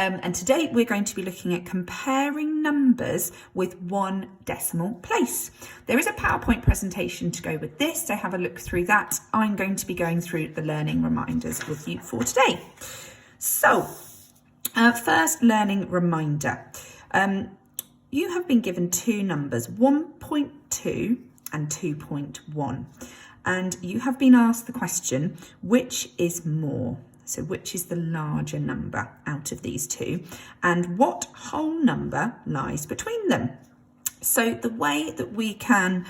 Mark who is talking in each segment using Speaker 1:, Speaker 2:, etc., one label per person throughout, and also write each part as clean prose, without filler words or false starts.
Speaker 1: And today we're going to be looking at comparing numbers with one decimal place. There is a PowerPoint presentation to go with this, so have a look through that. I'm going to be going through the learning reminders with you for today. So, first learning reminder. You have been given two numbers, 1.2 and 2.1. And you have been asked the question, which is more? So which is the larger number out of these two? And what whole number lies between them? So the way that we can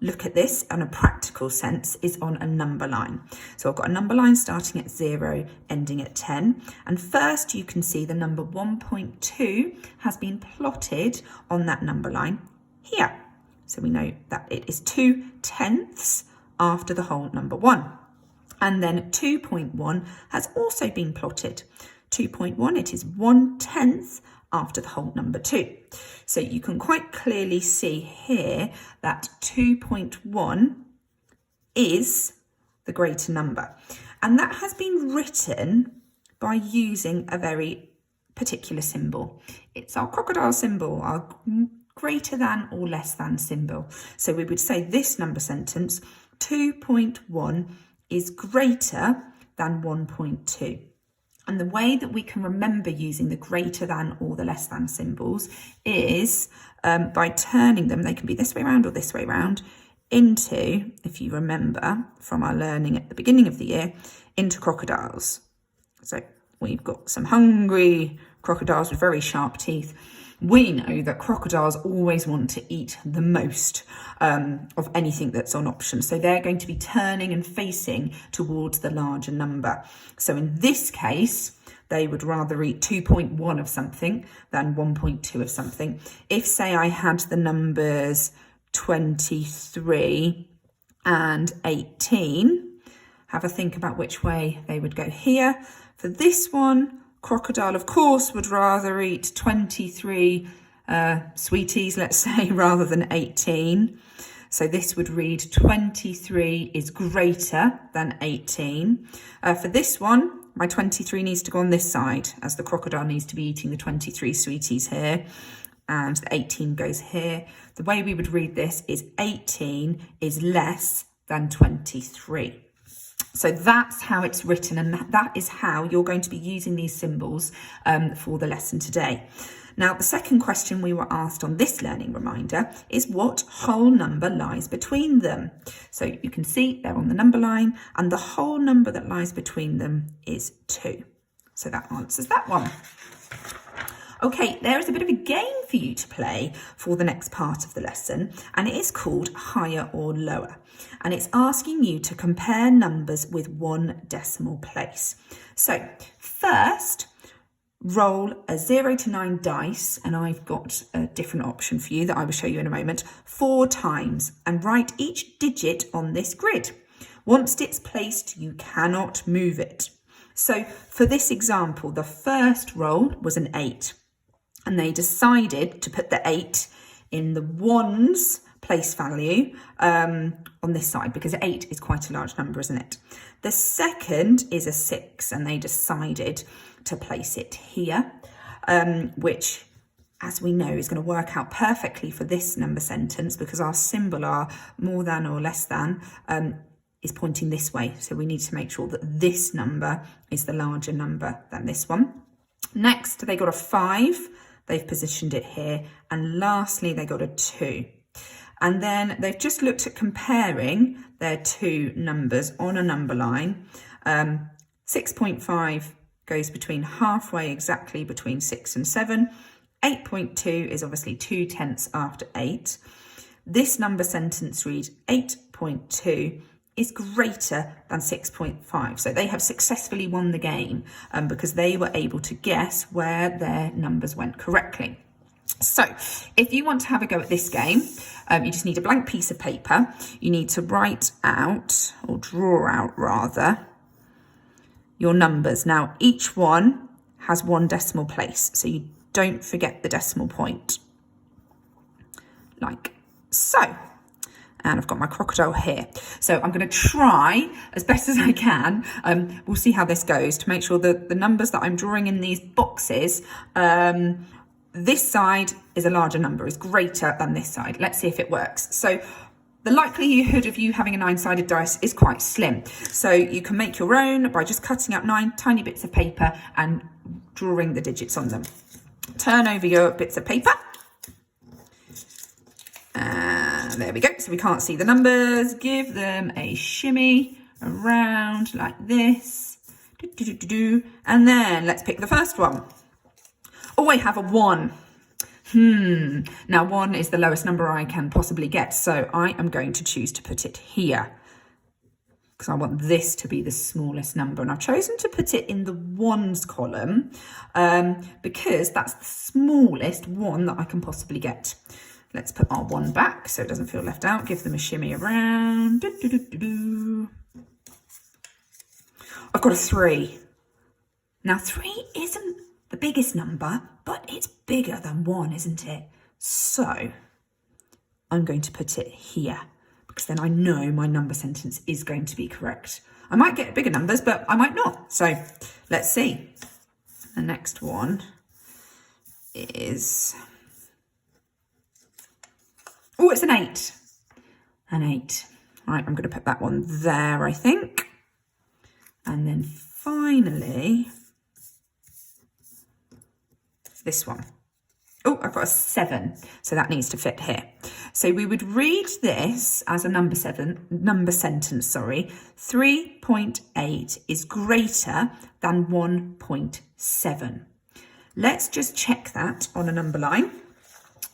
Speaker 1: look at this in a practical sense is on a number line. So I've got a number line starting at 0, ending at 10. And first you can see the number 1.2 has been plotted on that number line here. So we know that it is 2/10 after the whole number 1. And then 2.1 has also been plotted. 2.1, it is 1/10 after the whole number 2. So you can quite clearly see here that 2.1 is the greater number. And that has been written by using a very particular symbol. It's our crocodile symbol, our greater than or less than symbol. So we would say this number sentence, 2.1 is greater than 1.2. And the way that we can remember using the greater than or the less than symbols is by turning them, they can be this way around or this way around, into, if you remember from our learning at the beginning of the year, into crocodiles. So we've got some hungry crocodiles with very sharp teeth. We know that crocodiles always want to eat the most of anything that's on option. So they're going to be turning and facing towards the larger number. So in this case, they would rather eat 2.1 of something than 1.2 of something. If, say, I had the numbers 23 and 18, have a think about which way they would go here. For this one, crocodile, of course, would rather eat 23 sweeties, let's say, rather than 18. So this would read 23 is greater than 18. For this one, my 23 needs to go on this side, as the crocodile needs to be eating the 23 sweeties here. And the 18 goes here. The way we would read this is 18 is less than 23. So that's how it's written, and that is how you're going to be using these symbols for the lesson today. Now, the second question we were asked on this learning reminder is what whole number lies between them? So you can see they're on the number line, and the whole number that lies between them is 2. So that answers that one. Okay, there is a bit of a game for you to play for the next part of the lesson, and it is called Higher or Lower. And it's asking you to compare numbers with one decimal place. So first, roll a 0 to 9 dice, and I've got a different option for you that I will show you in a moment, 4 times, and write each digit on this grid. Once it's placed, you cannot move it. So for this example, the first roll was an 8. And they decided to put the 8 in the ones place value on this side, because 8 is quite a large number, isn't it? The second is a 6, and they decided to place it here, which, as we know, is going to work out perfectly for this number sentence, because our symbol, our more than or less than, is pointing this way. So we need to make sure that this number is the larger number than this one. Next, they got a 5. They've positioned it here. And lastly, they got a 2. And then they've just looked at comparing their two numbers on a number line. 6.5 goes between halfway exactly between 6 and 7. 8.2 is obviously 2/10 after 8. This number sentence reads 8.2 is greater than 6.5. So they have successfully won the game because they were able to guess where their numbers went correctly. So if you want to have a go at this game, you just need a blank piece of paper. You need to write out, or draw out rather, your numbers. Now, each one has one decimal place, so you don't forget the decimal point. Like so. and I've got my crocodile here. So I'm going to try as best as I can. We'll see how this goes to make sure that the numbers that I'm drawing in these boxes, this side is a larger number, is greater than this side. Let's see if it works. So the likelihood of you having a 9-sided dice is quite slim. So you can make your own by just cutting out 9 tiny bits of paper and drawing the digits on them. Turn over your bits of paper. There we go. So we can't see the numbers. Give them a shimmy around like this. And then let's pick the first one. Oh, I have a 1. Now 1 is the lowest number I can possibly get. So I am going to choose to put it here, because I want this to be the smallest number. And I've chosen to put it in the ones column because that's the smallest one that I can possibly get. Let's put our 1 back so it doesn't feel left out. Give them a shimmy around. I've got a 3. Now 3 isn't the biggest number, but it's bigger than 1, isn't it? So I'm going to put it here, because then I know my number sentence is going to be correct. I might get bigger numbers, but I might not. So let's see. The next one is, oh, it's an 8. An 8. Right, I'm going to put that one there, I think. And then finally, this one. Oh, I've got a 7, so that needs to fit here. So we would read this as a number sentence, 3.8 is greater than 1.7. Let's just check that on a number line.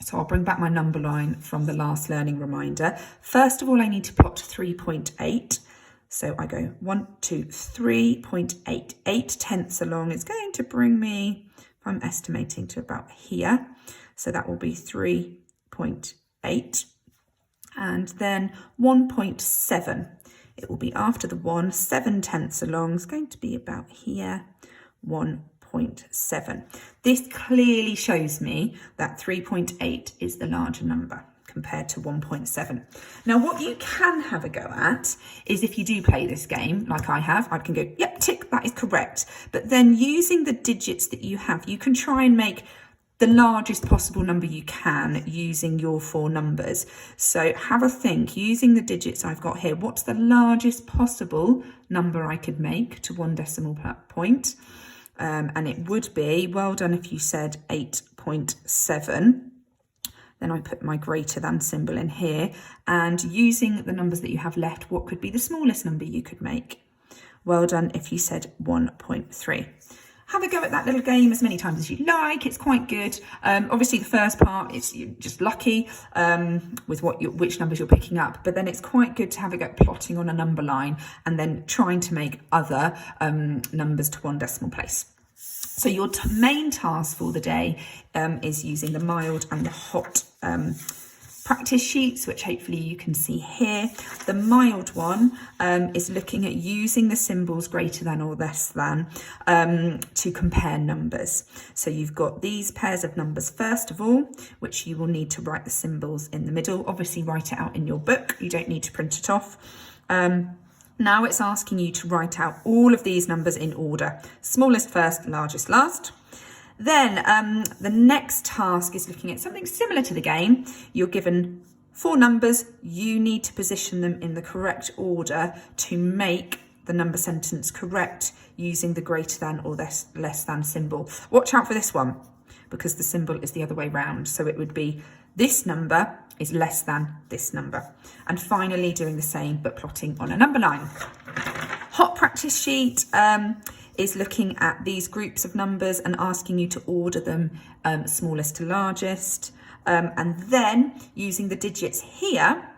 Speaker 1: So I'll bring back my number line from the last learning reminder. First of all, I need to plot 3.8. So I go 1, 2, 3.8. 8 tenths along is going to bring me, I'm estimating, to about here. So that will be 3.8. And then 1.7. It will be after the 1, 7 tenths along is going to be about here, 1.7. This clearly shows me that 3.8 is the larger number compared to 1.7. Now, what you can have a go at is, if you do play this game like I have, I can go, yep, tick, that is correct. But then using the digits that you have, you can try and make the largest possible number you can using your 4 numbers. So have a think, using the digits I've got here, what's the largest possible number I could make to 1 decimal point? And it would be, well done if you said 8.7. Then I put my greater than symbol in here, and using the numbers that you have left, what could be the smallest number you could make? Well done if you said 1.3. Have a go at that little game as many times as you like. It's quite good. Obviously, the first part, you're just lucky with which numbers you're picking up. But then it's quite good to have a go at plotting on a number line and then trying to make other numbers to 1 decimal place. So your main task for the day is using the mild and the hot practice sheets, which hopefully you can see here. The mild one is looking at using the symbols greater than or less than to compare numbers. So you've got these pairs of numbers first of all, which you will need to write the symbols in the middle. Obviously write it out in your book. You don't need to print it off. Now it's asking you to write out all of these numbers in order. Smallest first, largest last. Then the next task is looking at something similar to the game. You're given 4 numbers. You need to position them in the correct order to make the number sentence correct using the greater than or less than symbol. Watch out for this one, because the symbol is the other way round. So it would be this number is less than this number. And finally doing the same, but plotting on a number line. Hot practice sheet is looking at these groups of numbers and asking you to order them smallest to largest. And then using the digits here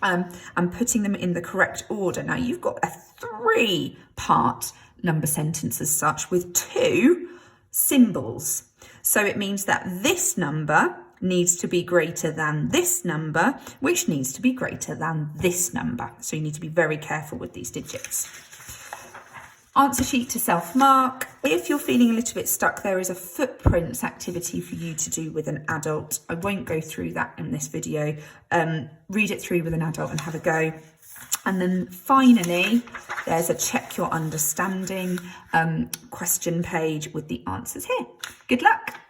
Speaker 1: and putting them in the correct order. Now you've got a 3-part number sentence as such with 2 symbols. So it means that this number needs to be greater than this number, which needs to be greater than this number. So you need to be very careful with these digits. answer sheet to self-mark. If you're feeling a little bit stuck, there is a footprints activity for you to do with an adult. I won't go through that in this video. Read it through with an adult and have a go. And then finally, there's a check your understanding question page with the answers here. Good luck.